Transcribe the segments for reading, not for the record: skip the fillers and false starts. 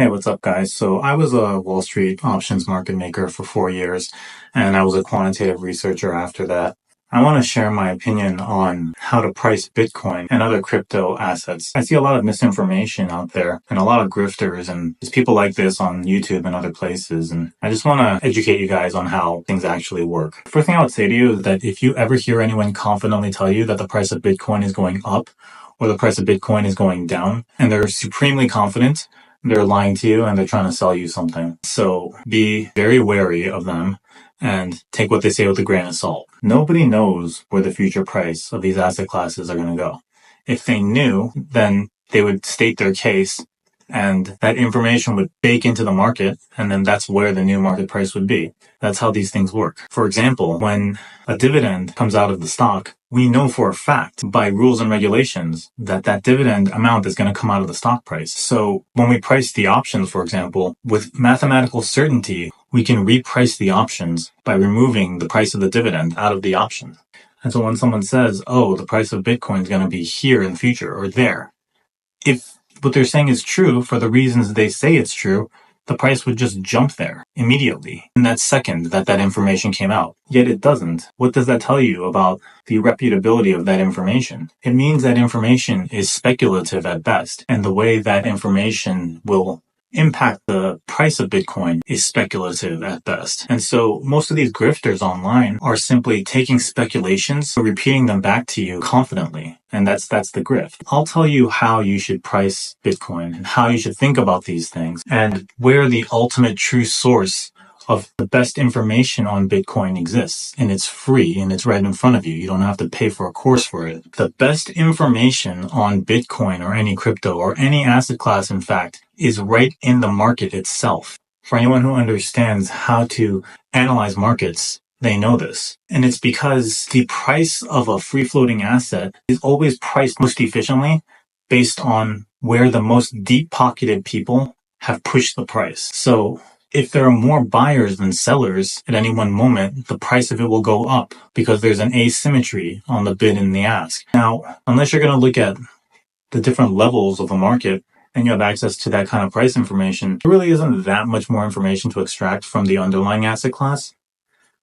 Hey, what's up, guys? So I was a Wall Street options market maker for 4 years, and I was a quantitative researcher after that. I want to share my opinion on how to price Bitcoin and other crypto assets. I see a lot of misinformation out there and a lot of grifters and just people like this on YouTube and other places. And I just want to educate you guys on how things actually work. First thing I would say to you is that if you ever hear anyone confidently tell you that the price of Bitcoin is going up or the price of Bitcoin is going down, and they're supremely confident, they're lying to you and they're trying to sell you something. So be very wary of them and take what they say with a grain of salt. Nobody knows where the future price of these asset classes are going to go. If they knew, then they would state their case and that information would bake into the market, and then that's where the new market price would be. That's how these things work. For example, when a dividend comes out of the stock, we know for a fact by rules and regulations that that dividend amount is going to come out of the stock price. So when we price the options, for example, with mathematical certainty, we can reprice the options by removing the price of the dividend out of the option. And so when someone says, oh, the price of Bitcoin is going to be here in the future or there, if what they're saying is true for the reasons they say it's true, the price would just jump there immediately in that second that that information came out. Yet it doesn't. What does that tell you about the reputability of that information? It means that information is speculative at best, and the way that information will impact the price of Bitcoin is speculative at best. And so most of these grifters online are simply taking speculations, repeating them back to you confidently. And that's the grift. I'll tell you how you should price Bitcoin and how you should think about these things and where the ultimate true source of the best information on Bitcoin exists. And it's free and it's right in front of you. You don't have to pay for a course for it. The best information on Bitcoin or any crypto or any asset class, in fact, is right in the market itself. For anyone who understands how to analyze markets, they know this. And it's because the price of a free-floating asset is always priced most efficiently based on where the most deep-pocketed people have pushed the price. So if there are more buyers than sellers at any one moment, the price of it will go up because there's an asymmetry on the bid and the ask. Now, unless you're going to look at the different levels of the market and you have access to that kind of price information, there really isn't that much more information to extract from the underlying asset class.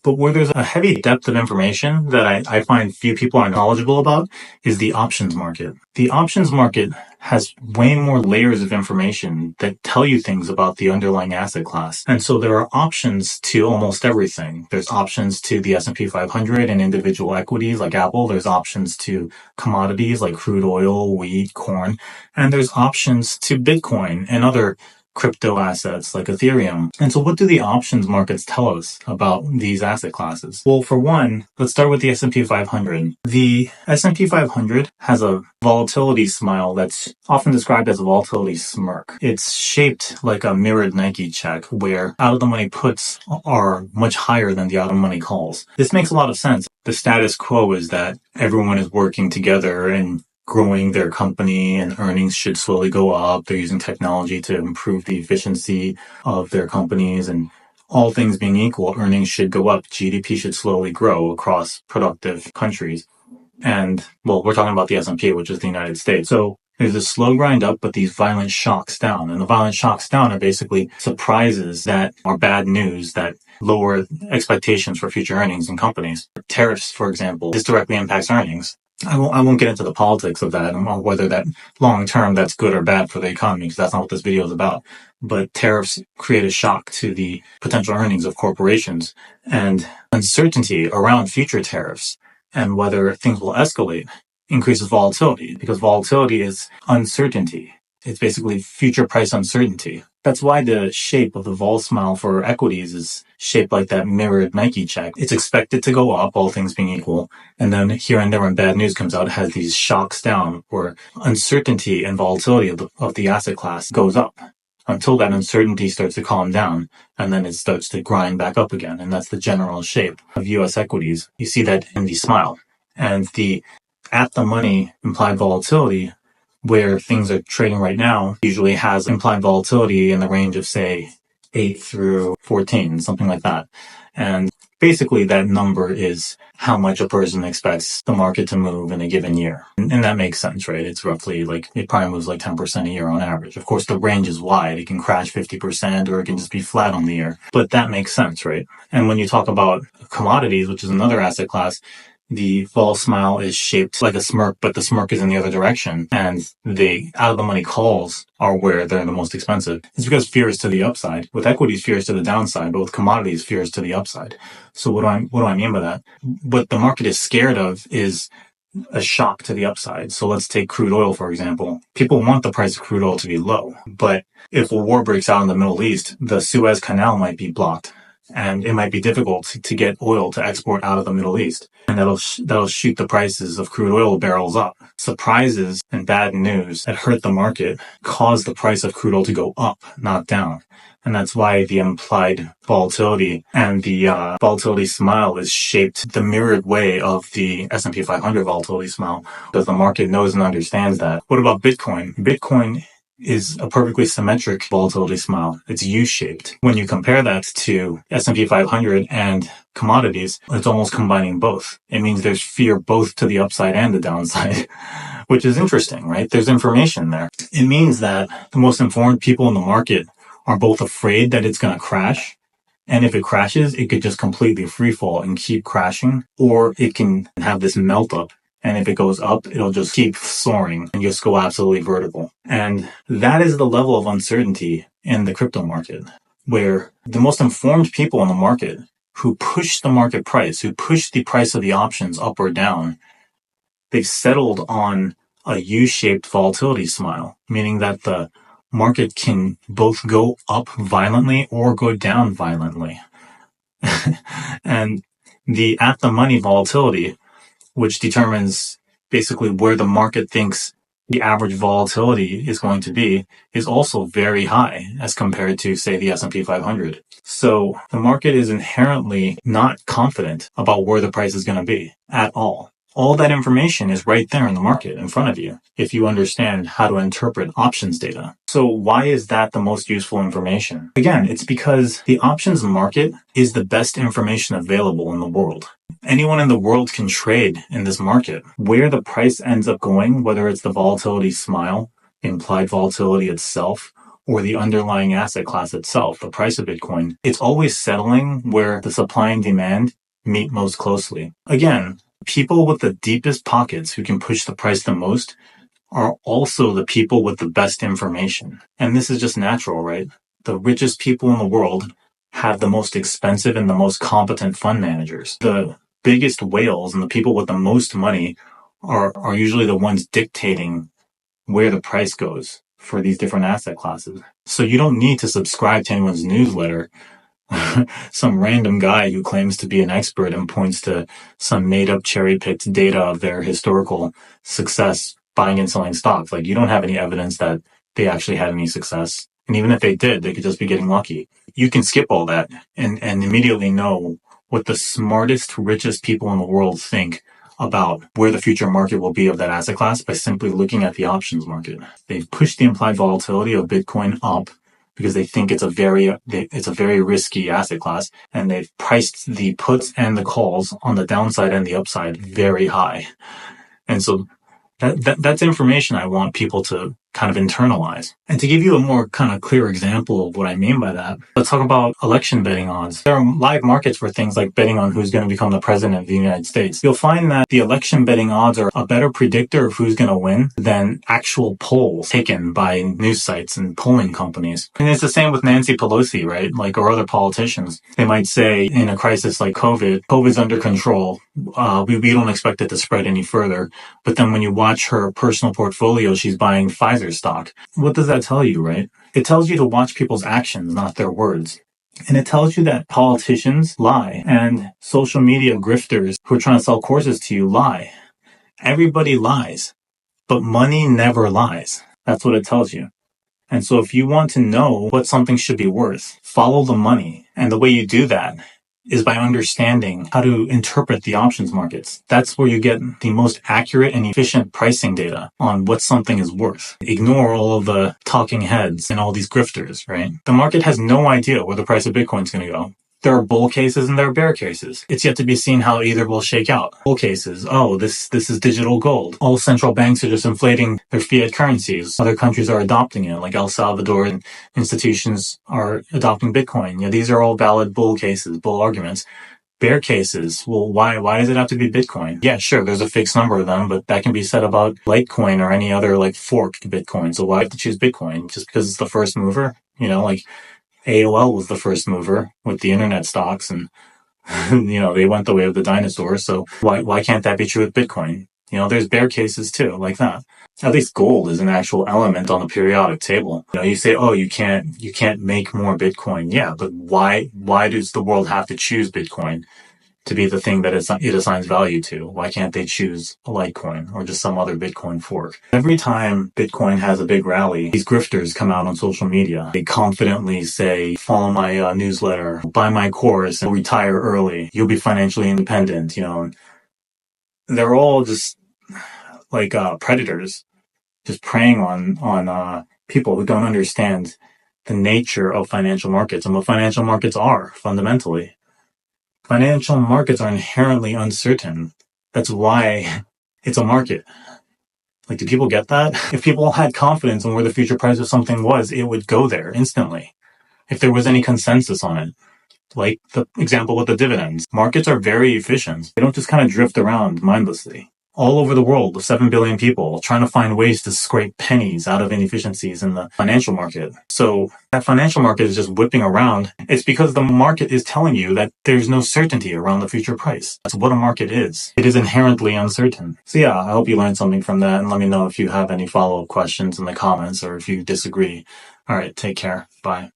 But where there's a heavy depth of information that I find few people are knowledgeable about is the options market. The options market has way more layers of information that tell you things about the underlying asset class. And so there are options to almost everything. There's options to the S&P 500 and individual equities like Apple. There's options to commodities like crude oil, wheat, corn. And there's options to Bitcoin and other crypto assets like Ethereum. And so what do the options markets tell us about these asset classes? Well, for one, let's start with the S&P 500. The S&P 500 has a volatility smile that's often described as a volatility smirk. It's shaped like a mirrored Nike check where out-of-the-money puts are much higher than the out-of-the-money calls. This makes a lot of sense. The status quo is that everyone is working together and growing their company and earnings should slowly go up. They're using technology to improve the efficiency of their companies, and all things being equal, earnings should go up. GDP should slowly grow across productive countries. And, well, we're talking about the S&P, which is the United States. So there's a slow grind up, but these violent shocks down. And the violent shocks down are basically surprises that are bad news that lower expectations for future earnings in companies. Tariffs, for example, this directly impacts earnings. I won't get into the politics of that or whether that long term that's good or bad for the economy, because that's not what this video is about. But tariffs create a shock to the potential earnings of corporations, and uncertainty around future tariffs and whether things will escalate increases volatility, because volatility is uncertainty. It's basically future price uncertainty. That's why the shape of the vol smile for equities is shaped like that mirrored Nike check. It's expected to go up, all things being equal. And then here and there when bad news comes out, it has these shocks down where uncertainty and volatility of the asset class goes up until that uncertainty starts to calm down. And then it starts to grind back up again. And that's the general shape of US equities. You see that in the smile. And the at the money implied volatility, where things are trading right now, usually has implied volatility in the range of, say, 8 through 14, something like that. And Basically, that number is how much a person expects the market to move in a given year. And that makes sense, right? It's roughly like, it probably moves like 10% a year on average. Of course, the range is wide. It can crash 50% or it can just be flat on the year. But that makes sense, right? And when you talk about commodities, which is another asset class, the vol smile is shaped like a smirk, but the smirk is in the other direction. And the out of the money calls are where they're the most expensive. It's because fear is to the upside. With equities, fear is to the downside, but with commodities, fear is to the upside. So what do I mean by that? What the market is scared of is a shock to the upside. So let's take crude oil, for example. People want the price of crude oil to be low, but if a war breaks out in the Middle East, the Suez Canal might be blocked. And it might be difficult to get oil to export out of the Middle East. And that'll shoot the prices of crude oil barrels up. Surprises and bad news that hurt the market cause the price of crude oil to go up, not down. And that's why the implied volatility and the volatility smile is shaped the mirrored way of the S&P 500 volatility smile, because the market knows and understands that. What about Bitcoin? Bitcoin is a perfectly symmetric volatility smile. It's U-shaped. When you compare that to S&P 500 and commodities, it's almost combining both. It means there's fear both to the upside and the downside, which is interesting, right? There's information there. It means that the most informed people in the market are both afraid that it's going to crash, and if it crashes, it could just completely free fall and keep crashing, or it can have this melt up. And if it goes up, it'll just keep soaring and just go absolutely vertical. And that is the level of uncertainty in the crypto market, where the most informed people in the market who push the market price, who push the price of the options up or down, they've settled on a U-shaped volatility smile, meaning that the market can both go up violently or go down violently. And the at-the-money volatility, which determines basically where the market thinks the average volatility is going to be, is also very high as compared to, say, the S&P 500. So the market is inherently not confident about where the price is going to be at all. All that information is right there in the market in front of you if you understand how to interpret options data. So why is that the most useful information? Again, it's because the options market is the best information available in the world. Anyone in the world can trade in this market. Where the price ends up going, whether it's the volatility smile, implied volatility itself, or the underlying asset class itself, the price of Bitcoin, it's always settling where the supply and demand meet most closely. Again, people with the deepest pockets who can push the price the most are also the people with the best information. And this is just natural, right? The richest people in the world have the most expensive and the most competent fund managers. The biggest whales and the people with the most money are usually the ones dictating where the price goes for these different asset classes. So you don't need to subscribe to anyone's newsletter. Some random guy who claims to be an expert and points to some made-up cherry-picked data of their historical success buying and selling stocks. Like, you don't have any evidence that they actually had any success. And even if they did, they could just be getting lucky. You can skip all that and immediately know what the smartest, richest people in the world think about where the future market will be of that asset class by simply looking at the options market. They've pushed the implied volatility of Bitcoin up because they think it's a very risky asset class, and they've priced the puts and the calls on the downside and the upside very high. And so that's information I want people to kind of internalize. And to give you a more kind of clear example of what I mean by that, let's talk about election betting odds. There are live markets for things like betting on who's going to become the president of the United States. You'll find that the election betting odds are a better predictor of who's going to win than actual polls taken by news sites and polling companies. And it's the same with Nancy Pelosi, right? Like, or other politicians. They might say in a crisis like COVID's under control. We don't expect it to spread any further. But then when you watch her personal portfolio, she's buying Pfizer stock. What does that tell you, right? It tells you to watch people's actions, not their words. And it tells you that politicians lie and social media grifters who are trying to sell courses to you lie. Everybody lies, but money never lies. That's what it tells you. And so if you want to know what something should be worth, follow the money. And the way you do that is by understanding how to interpret the options markets. That's where you get the most accurate and efficient pricing data on what something is worth. Ignore all of the talking heads and all these grifters, right? The market has no idea where the price of Bitcoin is going to go. There are bull cases and there are bear cases. It's yet to be seen how either will shake out. Bull cases, oh, this is digital gold. All central banks are just inflating their fiat currencies. Other countries are adopting it, like El Salvador, and institutions are adopting Bitcoin. These are all valid bull cases, bull arguments. Bear cases, well, why does it have to be Bitcoin? Yeah, sure, there's a fixed number of them, but that can be said about Litecoin or any other forked Bitcoin. So why have to choose Bitcoin? Just because it's the first mover? AOL was the first mover with the internet stocks, and they went the way of the dinosaurs. So why can't that be true with Bitcoin? There's bear cases too, like that. At least gold is an actual element on the periodic table. You say, oh, you can't make more Bitcoin. Yeah, but why does the world have to choose Bitcoin to be the thing that it assigns value to? Why can't they choose a Litecoin or just some other Bitcoin fork? Every time Bitcoin has a big rally, these grifters come out on social media. They confidently say, follow my newsletter, buy my course, and retire early. You'll be financially independent. They're all just predators, just preying on people who don't understand the nature of financial markets and what financial markets are fundamentally. Financial markets are inherently uncertain. That's why it's a market. Do people get that? If people had confidence in where the future price of something was, it would go there instantly. If there was any consensus on it. Like the example with the dividends. Markets are very efficient. They don't just kind of drift around mindlessly. All over the world, with 7 billion people trying to find ways to scrape pennies out of inefficiencies in the financial market. So that financial market is just whipping around. It's because the market is telling you that there's no certainty around the future price. That's what a market is. It is inherently uncertain. So yeah, I hope you learned something from that, and let me know if you have any follow-up questions in the comments or if you disagree. All right, take care. Bye.